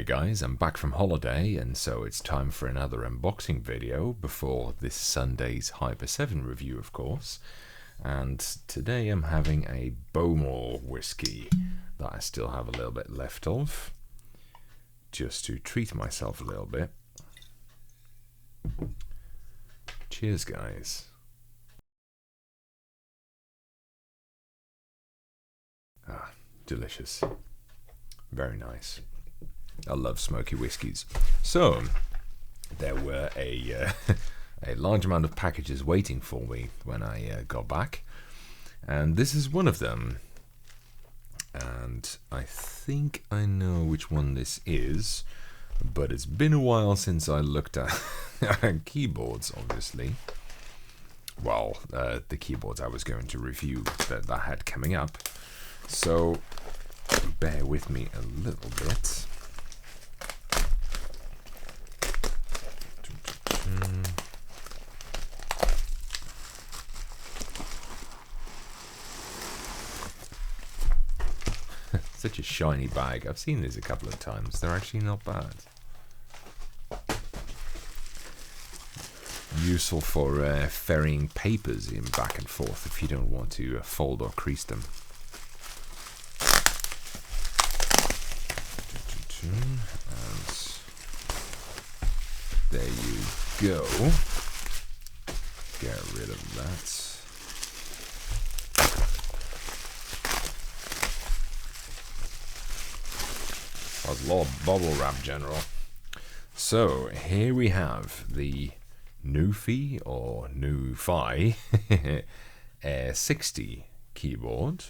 guys, I'm back from holiday, and so it's time for another unboxing video before this Sunday's Hyper7 review, of course. And today I'm having a Bowmore whiskey that I still have a little bit left of, just to treat myself a little bit. Cheers, guys. Ah, delicious. Very nice. I love smoky whiskies. So, there were a large amount of packages waiting for me when I got back, and this is one of them. And I think I know which one this is, but it's been a while since I looked at keyboards, obviously. Well, the keyboards I was going to review that I had coming up. So, bear with me a little bit. Such a shiny bag. I've seen these a couple of times. They're actually not bad. Useful for ferrying papers in back and forth if you don't want to fold or crease them. And there you go. Get rid of that. That's a lot of bubble wrap, General. So here we have the NuPhy or NuPhy Air60 keyboard.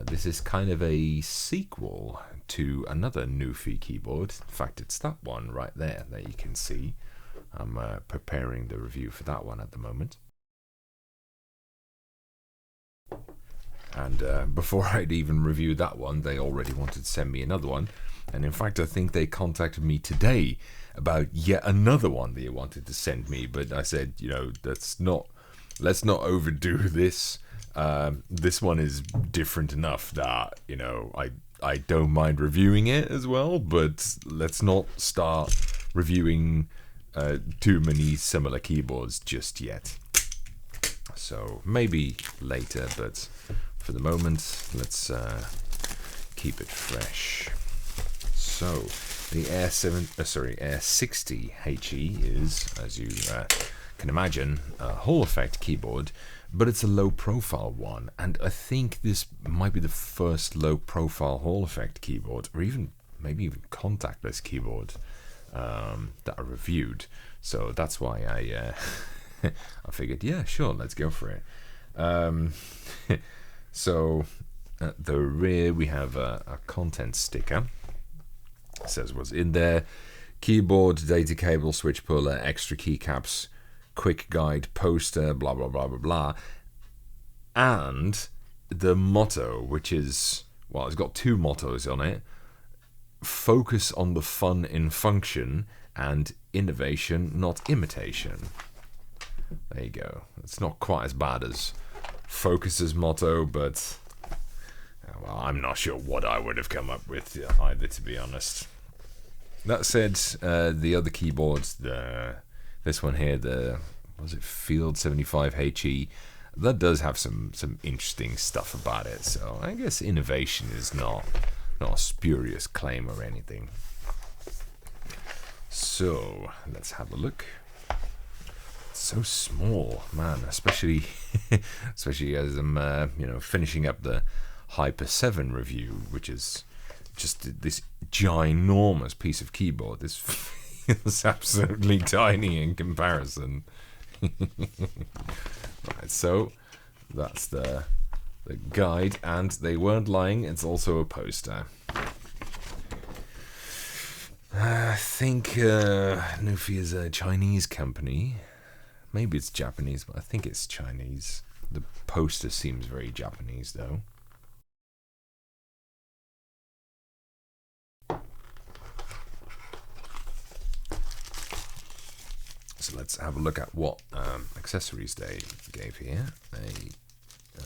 This is kind of a sequel to another NuPhy keyboard. In fact, it's that one right there that you can see. I'm preparing the review for that one at the moment. And before I'd even review that one, they already wanted to send me another one. And in fact, I think they contacted me today about yet another one they wanted to send me. But I said, you know, let's not overdo this. This one is different enough that, you know, I don't mind reviewing it as well. But let's not start reviewing too many similar keyboards just yet. So maybe later, but for the moment, let's keep it fresh. So the Air60 HE is, as you can imagine, a Hall effect keyboard, but it's a low profile one, and I think this might be the first low profile Hall effect keyboard, or maybe even contactless keyboard that I reviewed. So that's why I figured, yeah, sure, let's go for it. So at the rear we have a content sticker. It says what's in there: keyboard, data cable, switch puller, extra keycaps, quick guide, poster, blah blah blah blah blah, and the motto, which is, well, it's got two mottos on it: focus on the fun in function, and innovation, not imitation. There you go. It's not quite as bad as Focus's motto, but well, I'm not sure what I would have come up with either, to be honest. That said, the other keyboards, this one here, was it Field 75 HE, that does have some interesting stuff about it. So I guess innovation is not a spurious claim or anything. So let's have a look. So small, man, especially as I'm finishing up the Hyper7 review, which is just this ginormous piece of keyboard. This feels absolutely tiny in comparison. Right, so that's the guide, and they weren't lying, it's also a poster. I think NuPhy is a Chinese company. Maybe it's Japanese, but I think it's Chinese. The poster seems very Japanese, though. So let's have a look at what accessories they gave here.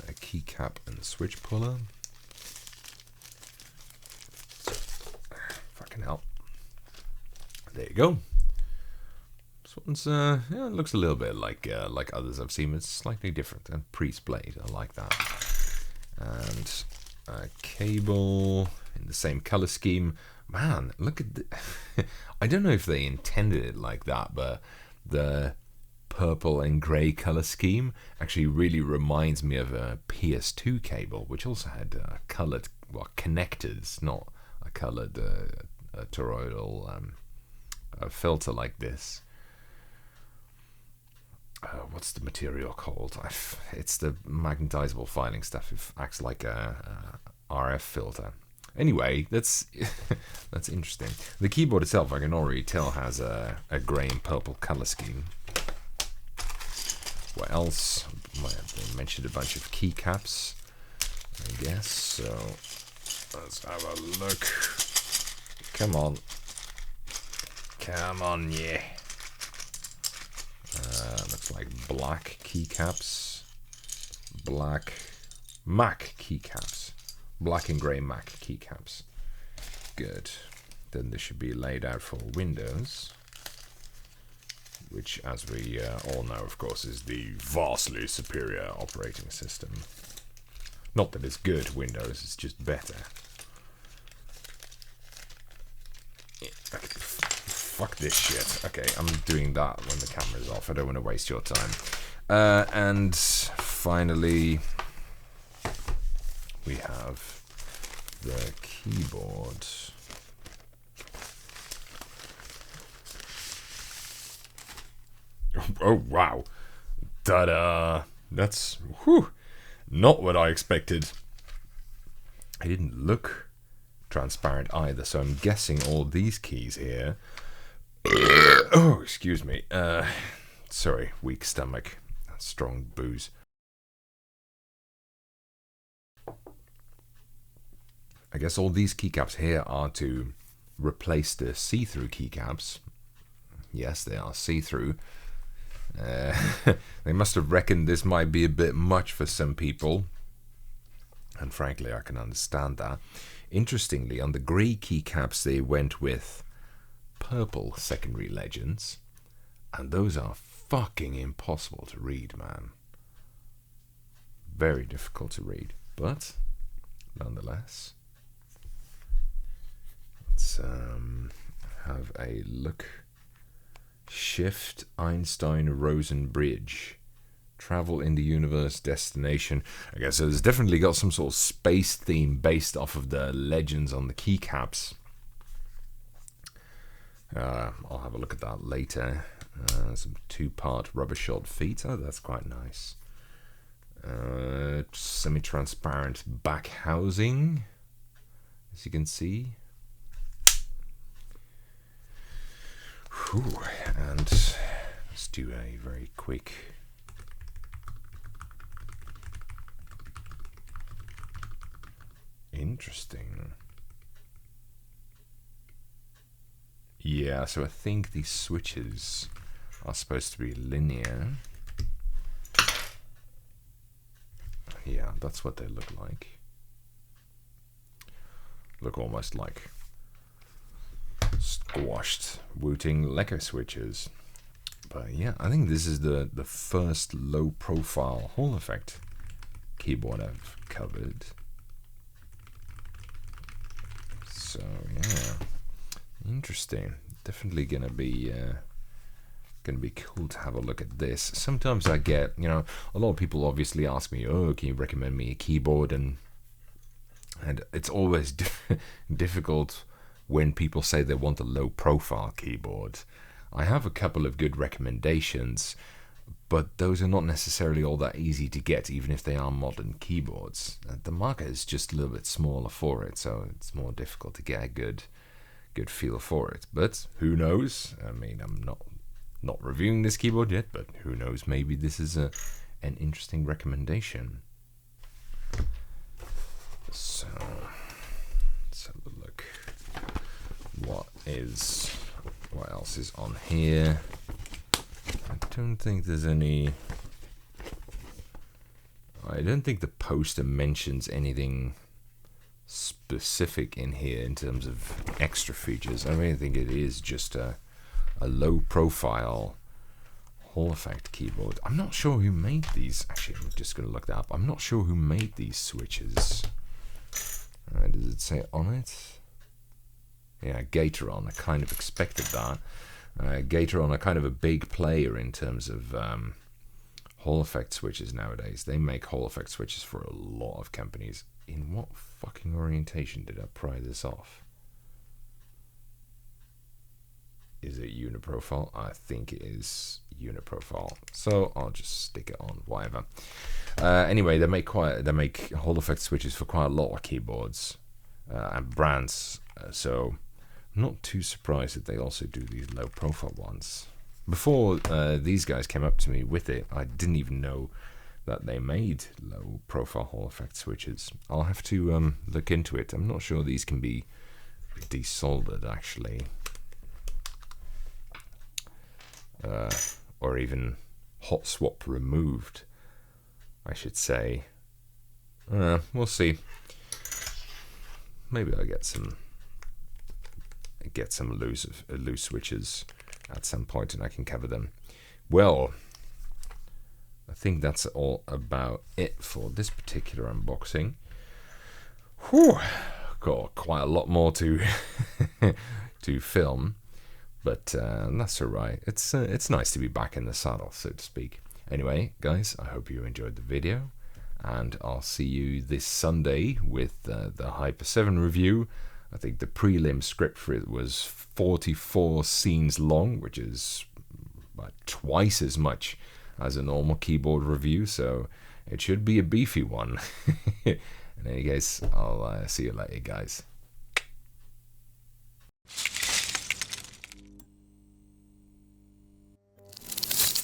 A keycap and switch puller. Fucking hell. There you go. This one's yeah, it looks a little bit like others I've seen. It's slightly different and pre-splayed. I like that. And a cable in the same color scheme. Man, look at the I don't know if they intended it like that, but the purple and grey color scheme actually really reminds me of a PS2 cable, which also had colored, well, connectors, not a colored toroidal filter like this. What's the material called? It's the magnetizable filing stuff. It acts like a RF filter. Anyway, that's that's interesting. The keyboard itself, I can already tell, has a grey and purple color scheme. What else? They mentioned a bunch of keycaps, I guess. So let's have a look. Come on. Come on, yeah. Looks like black keycaps. Black Mac keycaps. Black and grey Mac keycaps. Good. Then this should be laid out for Windows, which, as we all know, of course, is the vastly superior operating system. Not that it's good, Windows, it's just better. Fuck this shit. Okay, I'm doing that when the camera's off. I don't want to waste your time. And finally, we have the keyboard. Oh, wow. Ta-da. That's not what I expected. It didn't look transparent either, so I'm guessing all these keys here... Oh, excuse me. Sorry, weak stomach. Strong booze. I guess all these keycaps here are to replace the see-through keycaps. Yes, they are see-through. They must have reckoned this might be a bit much for some people, and frankly I can understand that. Interestingly, on the grey keycaps they went with purple secondary legends, and those are fucking impossible to read, man. Very difficult to read, but nonetheless, let's have a look. Shift Einstein Rosen Bridge. Travel in the universe, destination. I guess so. It's definitely got some sort of space theme based off of the legends on the keycaps. I'll have a look at that later. Some two-part rubber-shod feet. Oh, that's quite nice. Semi-transparent back housing, as you can see. Whew. And let's do a very quick interesting. Yeah, so I think these switches are supposed to be linear. Yeah, that's what they look like. Look almost like squashed Wooting Lego switches. But yeah, I think this is the first low profile Hall effect keyboard I've covered. So yeah, interesting. Definitely gonna be cool to have a look at this. Sometimes I get, you know, a lot of people obviously ask me, oh, can you recommend me a keyboard? And it's always difficult when people say they want a low profile keyboard. I have a couple of good recommendations, but those are not necessarily all that easy to get, even if they are modern keyboards. The market is just a little bit smaller for it, so it's more difficult to get a good feel for it. But who knows? I mean, I'm not reviewing this keyboard yet, but who knows? Maybe this is an interesting recommendation. So let's have a look. What else is on here? I don't think there's any. I don't think the poster mentions anything specific in here in terms of extra features. I really think it is just a low profile Hall effect keyboard. I'm not sure who made these. Actually, I'm just going to look that up. I'm not sure who made these switches. Does it say on it? Yeah, Gateron. I kind of expected that. Gateron are kind of a big player in terms of Hall effect switches nowadays. They make Hall effect switches for a lot of companies. In what fucking orientation did I pry this off? Is it uniprofile? I think it is uniprofile. So I'll just stick it on, whatever. Anyway, they make Hall effect switches for quite a lot of keyboards and brands. So I'm not too surprised that they also do these low profile ones. Before these guys came up to me with it, I didn't even know that they made low profile Hall effect switches. I'll have to look into it. I'm not sure these can be desoldered actually. Or even hot swap removed, I should say. We'll see. Maybe I'll get some loose switches at some point and I can cover them. Well, I think that's all about it for this particular unboxing. Whew, got quite a lot more to to film. But that's all right. It's nice to be back in the saddle, so to speak. Anyway, guys, I hope you enjoyed the video, and I'll see you this Sunday with the Hyper7 review. I think the prelim script for it was 44 scenes long, which is about twice as much as a normal keyboard review, so it should be a beefy one. In any case, I'll see you later, guys.